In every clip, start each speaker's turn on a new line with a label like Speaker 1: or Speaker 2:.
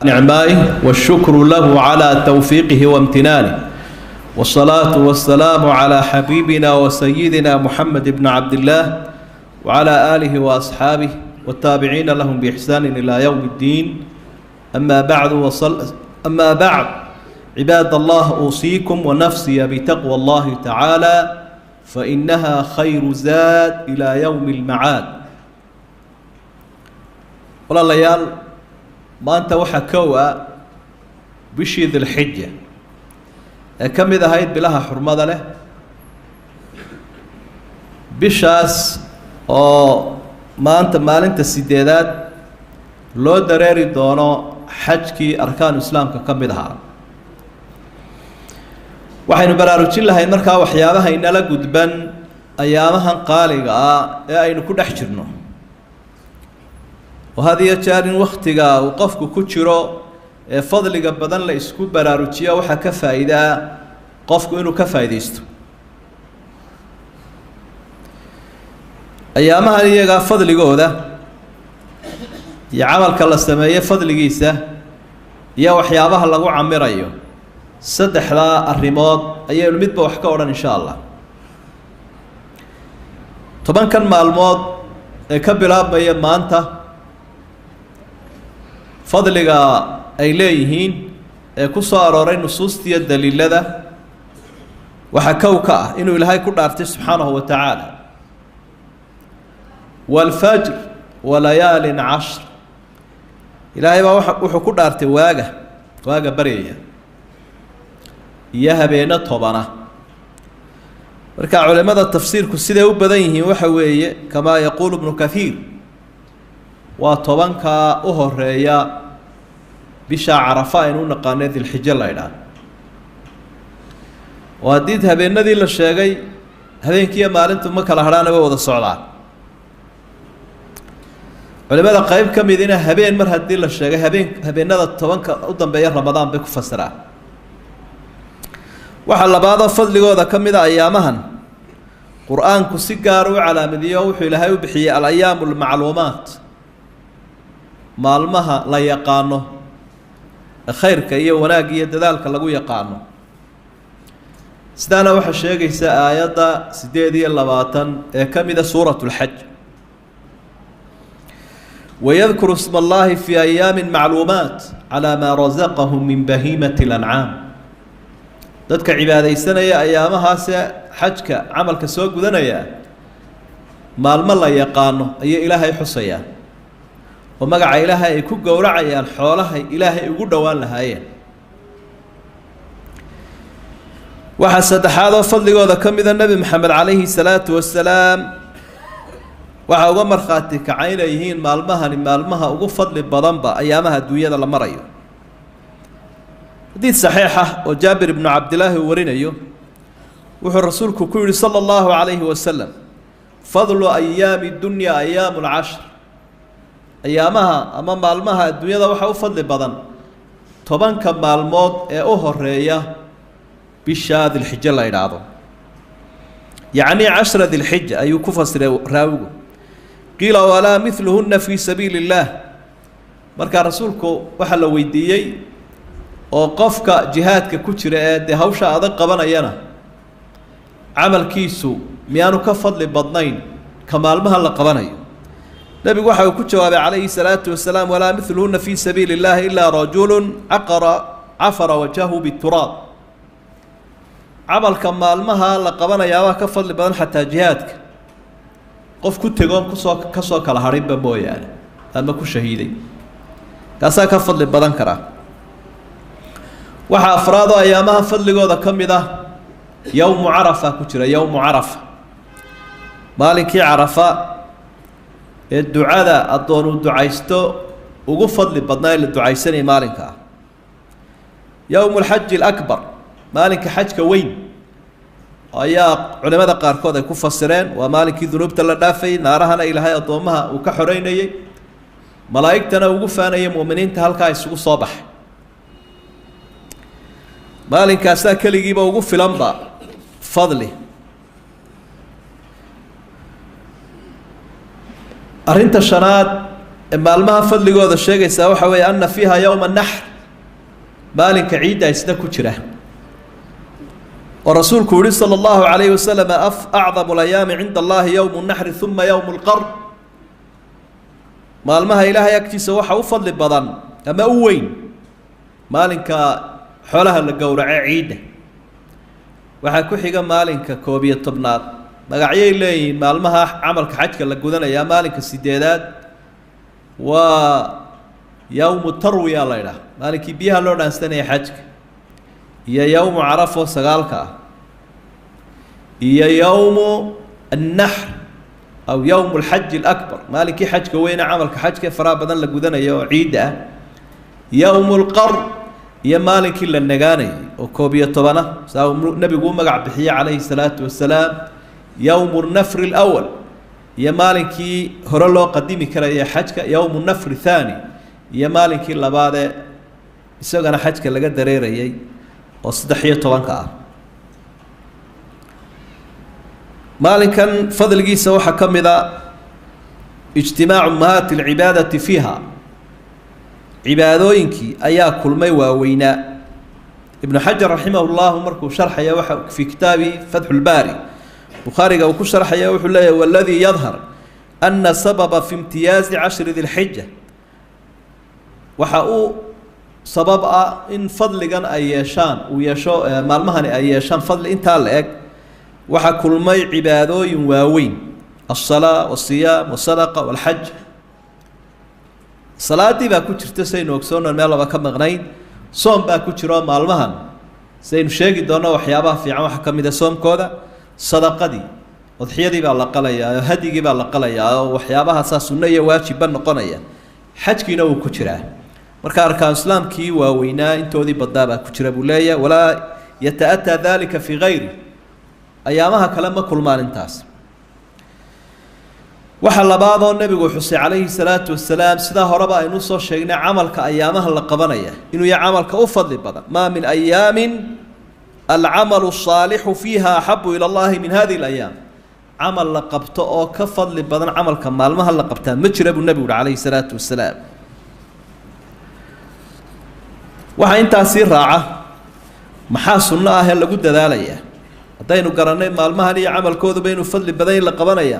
Speaker 1: نعمائه والشكر له على توفيقه وامتنانه، والصلاة والسلام على حبيبنا وسيدنا محمد بن عبد الله وعلى آله وأصحابه والتابعين لهم بإحسان إلى يوم الدين. أما بعد عباد الله، أوصيكم ونفسي بتقوى الله تعالى فإنها خير زاد إلى يوم المعاد. والله ليال ما أنت وحكوا بشي ذي الحجة كم إذا هيد بلها حرمة له بشاس أو ما أنت السيدات لو دراري دونو حجكي أركان الإسلام كم إذا waxaynu baraarujin lahayn markaa waxyaabaha inala gudban ayaamahan qaaliga ah ee aynu ku dhex jirno oo hadiya jaarin waqtiga uu qofku ku jiro ee fadliga badan la isku baraarujiyo waxa ka faa'iido qofku inuu ka faa'iideysto ayaamahan iyaga fadligooda iyo camalka la sameeyo fadligiisa iyo waxyaabaha lagu camirayo saddexdaa arrimood ayaynu midba wax ka odhan insha allah. tobankan maalmood ee ka bilaabmaya maanta fadliga ay leeyihiin ee ku soo arooray nusuustiya daliilada waxaa kow ka ah inuu ilaahay ku dhaartay subxaanahu wa tacaala waalfajr walayaalin cashr. ilaahay baa wuxuu ku dhaartay waaga baryaya iyo habeena tobana. marka culimada tafsiirku siday u badan yihiin waxa weeye kama yaquulu ibnu kathiir waa tobanka u horeeya bisha carafa aynu naqaanay dilxija la yidhaahdo oo haddii habeenadii la sheegay habeenkiiyo maalintu ma kala hadhaana way wada socdaan. culimada qayb ka midina habeen mar haddii la sheegay habeenada tobanka u dambeeya ramadaan bay ku fasiraan. waxa labaad oo fadligooda ka mid ah ayaamahan qur-aanku si gaar u calaamadiyo wuxuu ilaahay u bixiyay al-ayaamu al-macluumaat, maalmaha la yaqaano khayrka iyo wanaagga iyo dadaalka lagu yaqaano. sidaana waxaa sheegaysa aayadda 28 ee ka mid ah suuratu lxaj wayadkuru isma allahi fi ayaamin macluumaat calaa maa rasaqahum min bahiimati lancaam. dadka cibaadaysanaya ayaamahaase xajka camalka soo gudanaya maalmo la yaqaano ayay ilaahay xusayaan oo magaca ilaahay ay ku gowracayaan xoolahay ilaahay ugu dhowaan lahaayeen. waxaa saddexaad oo fadligooda ka mida nebi maxamed calayhi salaatu wasalaam waxaa uga markhaati kacay inay yihiin maalmahani maalmaha ugu fadli badanba ayaamaha adduunyada la marayo. حديث صحيحة وجابر بن عبد الله ورينيو وحو رسولك كل صلى الله عليه وسلم فضل أيام الدنيا أيام العشر. أيامها أمام المها الدنيا ذا وحو فضل بدن طبعا كما الموت أهر ريا بشاد الحجة الله يرعاه يعني 10 ذي الحجة أي كفر راوغ قيل ولا مثلهن في سبيل الله. مركا رسولك وحل ويديي oo qofka jihaadka ku jira ee de hawsha adag qabanayana camalkiisu miyaanu ka fadli badnayn ka maalmaha la qabanayo. nabigu waxa uu ku jawaabay calayhi salaatu wasalaam walaa mithluhunna fi sabiili llahi ilaa rajulun cafara wajhahu bituraab. camalka maalmaha la qabanayaa waa ka fadli badan xataa jihaadka qof ku tegoon kasoo kala harinba mooyaane ama ku shahiiday kaasaa ka fadli badan karaa. waxaa afraad oo ayaamaha fadligooda ka mid ah yowmu carafa ku jira. yowmu carafa maalinkii carafa ee ducada addoon uu ducaysto ugu fadli badnaa ee la ducaysanaya maalinka ah. yowmu alxaji alakbar maalinka xajka weyn ayaa culimada qaarkood ay ku fasireen waa maalinkii dunuubta la dhaafayay naarahana ilaahay addoomaha uu ka xoreynayay malaa'igtana ugu faanayay mu'miniinta halkaa isugu soo baxay. maalinkaasaa keligiiba ugu filanba fadli. arrinta shanaad maalmaha fadligooda sheegaysaa waxa weeye anna fiiha yowma naxr maalinka ciidda isna ku jira oo rasuulku yihi sala allahu calayhi wasalam acdamu alayaami cinda allahi yowmu naxri uma yowmu lqar maalmaha ilaahay agtiisa waxa u fadli badan ama u weyn maalinka xoolaha la gowrace ciidda waxaa ku xiga maalinka 11aad magacyay leeyihiin maalmaha camalka xajka la gudanaya maalinka 8aad waa yowmu tarwiya la yidhaah maalinkii biyaha loo dhaansanaya xajka iyo yowmu carafo 9ka ah iyo yowmu annaxr aw yowmu alxaji alakbar maalinkii xajka weyne camalka xajka faraha badan la gudanayo oo ciidda ah yowmu lqar iyo maalinkii la nagaanayay oo 11 saa nabigu u magac bixiyey calayhi salaatu wasalaam yowmu nafri alawal iyo maalinkii hore loo qadimi karaya xajka yowmu nafri thaani iyo maalinkii labaadee isagana xajka laga dareerayay oo 13 ah maalinkan fadligiisa waxaa ka mid a ijtimaacu ummahaati alcibaadati fiiha cibaadooyinkii ayaa kulmay waaweynaa ibnu xajar raximah llahu markuu sharxaya waxa fii kitaabi fatxu lbaari bukhaariga uu ku sharxaya wuxuu leeyahy waladii yadhar ana sababa fi imtiyaazi cashri dilxija waxa uu sabab ah in fadligan ay yeeshaan uu yeesho maalmahani ay yeeshaan fadli intaa la eg waxaa kulmay cibaadooyin waaweyn alsalaa wasiyaam wasadaqa walxaj salaadii baa ku jirta saynu ogsoonan meel laba ka maqnayn soom baa ku jiro maalmahan saynu sheegi doonno waxyaabaha fiican waxaa ka mid a soomkooda sadaqadii udxiyadii baa la qalayaa oo hadigii baa la qalayaa oo waxyaabahaasaa sunno iyo waajibba noqonaya xajkiina wuu ku jiraa marka arkaan islaamkii waaweynaa intoodii badnaa baa ku jira buu leeyahay walaa yata-ataa dalika fii gayri ayaamaha kale ma kulmaan intaas waxa labaadoo nebigu xusay calayhi salaatu wasalaam sidaa horeba aynu soo sheegnay camalka ayaamaha la qabanaya inuu yahay camalka u fadli badan maa min ayaamin alcamalu الصaalixu fiiha axabu ila allahi min hadihi اlayaam camal la qabto oo ka fadli badan camalka maalmaha la qabtaa ma jira buu nebigu uhi calayhi salaatu wasalaam waxaa intaasii raaca maxaa sunno ah ee lagu dadaalayaa haddaynu garannay maalmahan iyo camalkooduba inuu fadli badan in la qabanaya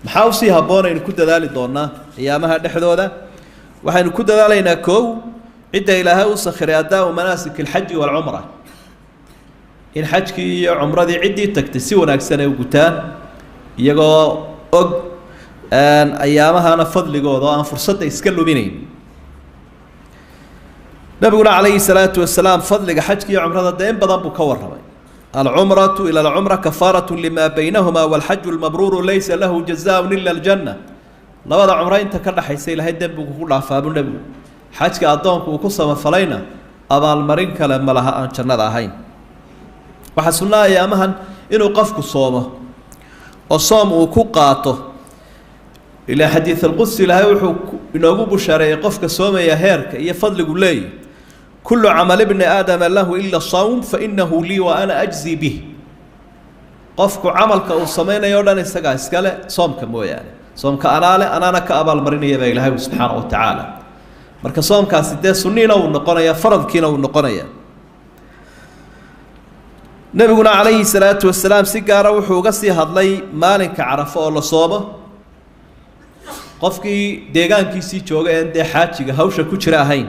Speaker 1: maxaa usii habboon aynu ku dadaali doonaa ayaamaha dhexdooda waxaynu ku dadaalaynaa koow cidda ilaahay u sakhiray addaa'u manaasik alxaji waalcumra in xajkii iyo cumradii ciddii tagtay si wanaagsan ay u gutaan iyagoo og ayaamahana fadligooda oo aan fursadda iska luminayn nabiguna calayhi salaatu wasalaam fadliga xajka iyo cumrada dee in badan buu ka warramay alcumratu ila alcumra kafaaratu lima baynahuma walxaju lmabruuru laysa lahu jazaaun ila aljanna labada cumro inta ka dhaxaysa ilaahay dembigu ku dhaafaabu nebigu xajka addoonku uu ku samafalayna abaalmarin kale ma laha aan jannada ahayn waxaa sunnaa ayaamahan inuu qofku soomo oo soom uu ku qaato ilaa xadiid alqudsi ilaahay wuxuu inoogu bushaareeyey qofka soomaya heerka iyo fadligu leeyahy kullu camal ibni aadama lahu ila sawm fainahu lii wa ana ajzi bih qofku camalka uu samaynayo o dhan isagaa iskale soomka mooyaane soomka anaale anaana ka abaalmarinaya baa ilaahay subxaana wa tacaala marka soomkaasi dee sunniina uu noqonaya faradkiina uu noqonaya nebiguna calayhi salaatu wasalaam si gaara wuxuu uga sii hadlay maalinka carafo oo la soomo qofkii deegaankiisii jooga een dee xaajiga hawsha ku jira ahayn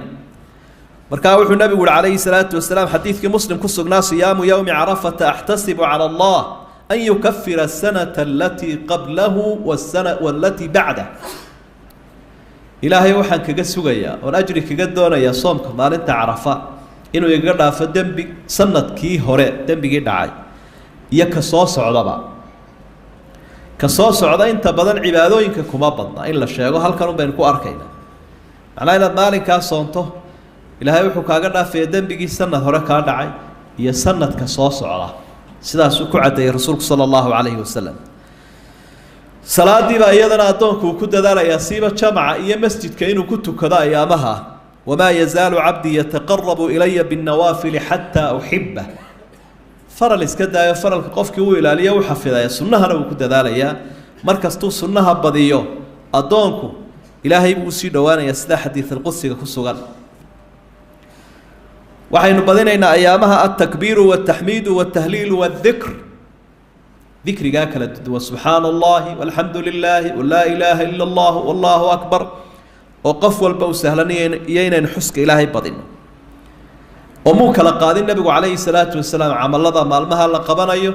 Speaker 1: markaa wuxuu nebigu uhi calayhi salaatu wasalaam xadiidkii muslim ku sugnaa siyaamu yowmi carafata axtasibu cala allah an yukafira asanata alatii qablahu walatii bacdah ilaahay waxaan kaga sugayaa oon ajri kaga doonayaa soomka maalinta carafa inuu igaga dhaafo dembi sanadkii hore dembigii dhacay iyo ka soo socdaba ka soo socda inta badan cibaadooyinka kuma badna in la sheego halkan un baynu ku arkaynaa macnaa inaad maalinkaa soonto ilaahay wuxuu kaaga dhaafaya dembigii sanad hore kaa dhacay iyo sanadka soo socda sidaasuu ku caddeeyey rasuulku sala allahu calayhi wasalam salaadiibaa iyadana addoonku uu ku dadaalayaa siiba jamaca iyo masjidka inuu ku tukado ayaamaha wamaa yazaalu cabdii yataqarabu ilaya binnawaafili xataa uxibah faral iska daayo faralka qofkii uu ilaaliyo u xafidaya sunnahana wuu ku dadaalayaa mar kastuu sunnaha badiyo addoonku إلهي بوسي دوانا يسلا حديث القدس كسوغان وحين بدينا أيامها التكبير والتحميد والتهليل والذكر ذكر قاكلت وسبحان الله والحمد لله ولا إله إلا الله والله أكبر وقف والبوسه لنيين نحسك إلهي بدينا وموك لقاد النبي عليه الصلاة والسلام عمل الله مالمها لقبنا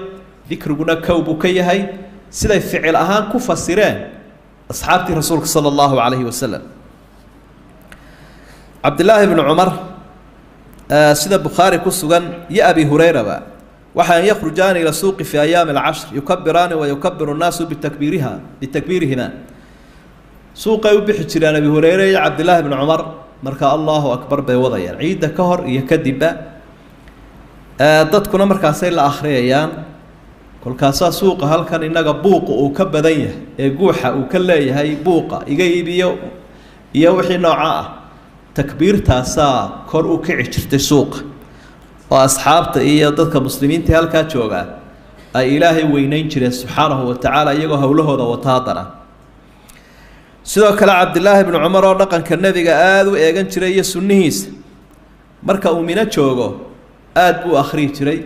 Speaker 1: ذكر قنا كوب كيهي سيدا فعل أهان كفا السيران أصحابتي رسولك صلى الله عليه وسلم عبد الله بن عمر سيدا بخاري كسوغان يا أبي هريرة بقى وحين يخرجان إلى السوق في أيام العشر يكبران ويكبر الناس بتكبيرهما سوق يبحث لأن أبي هريرة يا عبد الله بن عمر مركا الله أكبر بوضيا عيد كهر يكذب dadkuna markaasay la akhriyayaan kolkaasa suuqa halkan inaga buuq uu ka badan yahay ee guuxa uu ka leeyahay buuqa iga iibiyo iyo wixii nooca ah takbiirtaasa kor u kici jirtay suuqa oo asxaabta iyo dadka muslimiinta halka jooga ay ilaahay weynayn jireen subhanahu wa ta'ala iyagoo hawlahooda wataadana sidoo kale Abdullah ibn Umar oo dhaqanka nabiga aad u eegan jiray iyo sunnihiisa marka uu mina joogo aad buu akhri jiray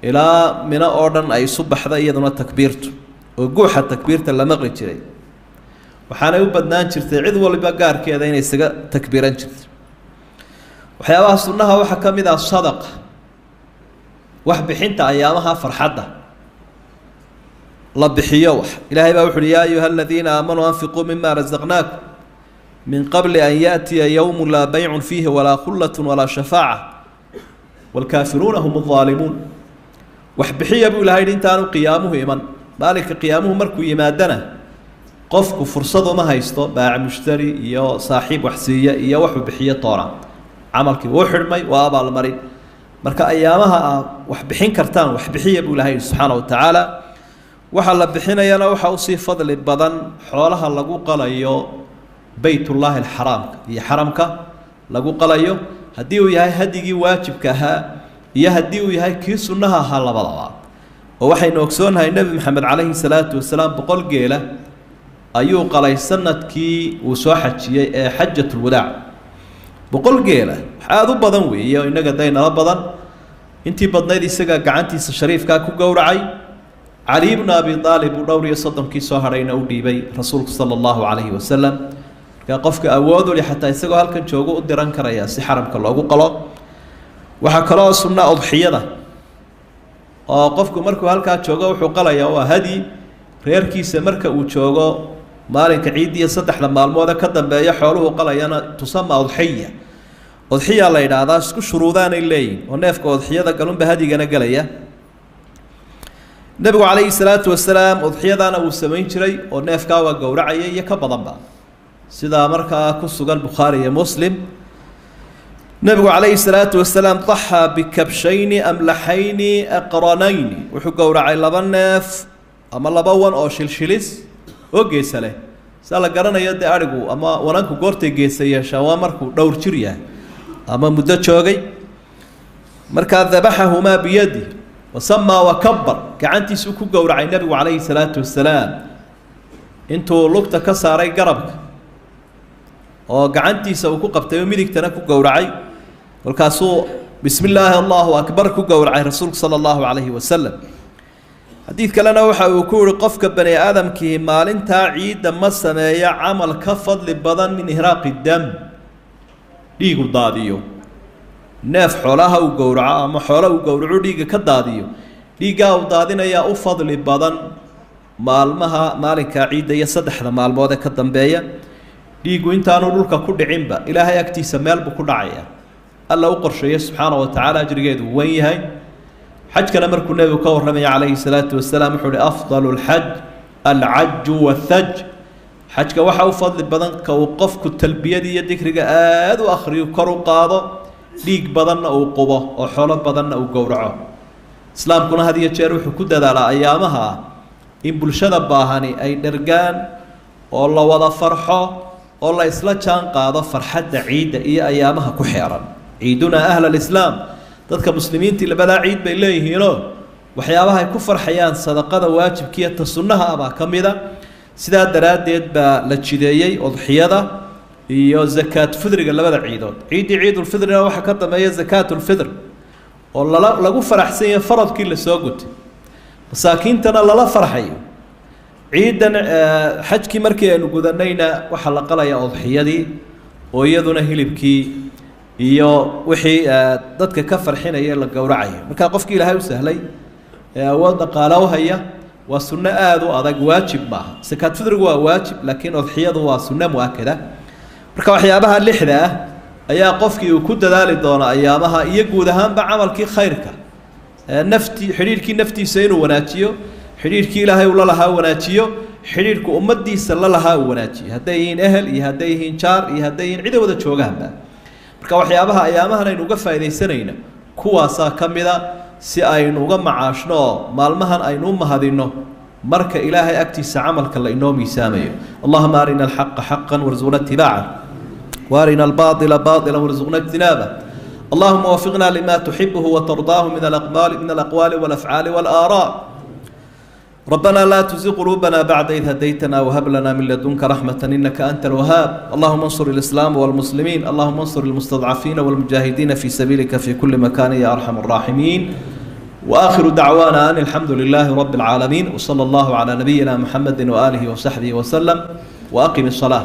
Speaker 1: ilaa mina oo dhan ay subaxda iyaduna takbiirtu oo guuxa takbiirta la maqli jiray waxaana u badnaan jirtay cid walba gaarkeeda inay isaga takbiiran jirtay waxyaabaha sunnaha waxa kamid ah sadaqa wax bixinta ayaamaha farxadda la bixiyo wax ilaahay baa wuxuu yaa ayuha alladina aamanu anfiqu mimma razaqnakum min qabli an ya'tiya yawmun la bay'un fihi wala khullatun wala shafaa'a والكافرون هم الظالمون وحبحيه ابو لهيد انتانو قيامه ايمان مالك قيامه مركو يمادنا قفك فرصه ما هيستو باع مشتري يا صاحب وحسيه يا وحو بخيه طورا عملك وحرمي وابا المريض marka ayaamaha wax bixin kartaan wax bixiye buu Ilaahay subhanahu wa ta'ala waxa la bixinayana waxa uu si fadli badan xoolaha lagu qalayo baytullah al-haram iyo haramka lagu qalayo haddii uu yahay hadigii waajibka ahaa iyo haddii uu yahay kii sunnaha ahaa labadaba oo waxaynu ogsoonahay nabi maxamed calayhi salaatu wasalaam boqol geela ayuu qalay sanadkii uu soo xajiyay ee xajatul wadaac boqol geela aad u badan weeye inaga daynala badan intii badnayd isaga gacantiisa shariifka ku gowracay ali ibn abi talib uu dhowr iyo soddonkii soo harayna u dhiibay rasuulku sallallahu alayhi wasallam qofka awoodu li xataa isagoo halkan joogo u diran karaya si xaramka loogu qalo waxa kale oo sunna udhiyada oo qofku markuu halka joogo wuxuu qalaya waa hadi reerkiisa marka uu joogo maalinka ciidiya saddexda maalmood ka dambeeya xooluhu qalayana tusama udhiya la yiraahdaa isku shuruudaan ay leeyihiin oo neefka udhiyada galunba hadigana galaya nabigu calayhi salaatu wasalaam udhiyadana uu sameyn jiray oo neefka waa gowracaya iyo ka badanba sida markaa ku sugan Bukhari iyo Muslim nabigu calayhi salaatu wasalaam dhaha bikabshayn amlahayn aqranayn wuxuu gowracay laba neef ama laba wan oo shilshilis oo geesa leh sala garanayo de arigu ama wananku goortay geesaya shawa markuu dhowr jir yahay ama muddo joogay marka dabahuma biyadi wasama wa kabbar gacantiisu ku gowracay nabigu calayhi salaatu wasalaam intuu lugta ka saaray garabka oo gacantiisa uu ku qabtay midigtana ku gowracay walkaasoo bismillaahi allahu akbar ku gowracay rasuulka sallallahu alayhi wasallam hadith kalena waxa uu ku yiri qofka bani aadamkii maalinta ciida ma sameeyo amal ka fadli badan min ihraaqi dam dhiigu daadiyo neef xoolaha uu gowraco ama xoolo uu gowraco dhiiga ka daadiyo dhiiga uu daadinaya u fadli badan maalmaha maalinka ciida iyo saddexda maalmood ka dambeeya dhiigu intaanu dhulka ku dhicinba ilaahay agtiisa meel buu ku dhacaya alla u qorsheeyay subhanahu wa ta'ala ajrigeedu weyn yahay xajkana markuu nabigu ka warramay calayhi salaatu wasalaam wuxuu afdalul hajj al-hajj wa-thajj xajka waxa uu fadli badan ka uu qofku talbiyada iyo dhikriga aad u akhriyo kor u qaado dhiig badanna uu qubo oo xoolo badanna uu gowraco islaamkuna had iyo jeer wuxuu ku dadaalaa ayaamaha in bulshada baahani ay dhergaan oo la wada farxo oo la isla jaan qaado farxadda ciida iyo ayaamaha ku xeeran ciiduna ahla islaam dadka muslimiinta labada ciid bay leeyihiin waxyaabaha ay ku farxayaan sadaqada waajibkiisa ta sunnaha aba kamida sidaa daraaddeed baa la jideeyey udxiyada iyo zakaat fidriga labada ciidood ciidii ciidulfidrina waxaa ka dambeeya zakaatulfidr oo lagu faraxsan yahay faradkii la soo gutay masaakiintana lala farxayo ciidan xajkii markii aynu gudanayna waxaa la qalayaa udxiyadii oo iyaduna hilibkii iyo wixii dadka ka farxinaya la gowracayo marka qofkii ilaahay u sahlay ee awood dhaqaale u haya waa sunno aad u adag waajib maaha zakaat fidrigu waa waajib laakiin udxiyadu waa sunno muakkada marka waxyaabaha lixda ah ayaa qofkii uu ku dadaali doona ayaamaha iyo guud ahaanba camalkii khayrka xidhiidhkii naftiisa inuu wanaajiyo xidhiidhkii ilaahay uu la lahaa wanaajiyo xidhiidhku ummadiisa la lahaa uu wanaajiyo hadday yihiin ehel iyo hadday yihiin jaar iyo hadday yihiin cid wada joogaanba marka waxyaabaha ayaamahan aynu uga faaidaysanayna kuwaasaa ka mida si aynu uga macaashno oo maalmahan aynu u mahadinno marka ilaahay agtiisa camalka la inoo miisaamayo allahuma arina alxaqa xaqan warzuqna itibaaca وارنا الباطل باطلا وارزقنا اجتنابه اللهم وفقنا لما تحبه وترضاه من الأقوال والأفعال والآراء ربنا لا تزغ قلوبنا بعد إذ هديتنا وهب لنا من لدنك رحمة إنك أنت الوهاب اللهم انصر الإسلام والمسلمين اللهم انصر المستضعفين والمجاهدين في سبيلك في كل مكان يا أرحم الراحمين وآخر دعوانا أن الحمد لله رب العالمين وصلى الله على نبينا محمد وآله وصحبه وسلم وأقم الصلاة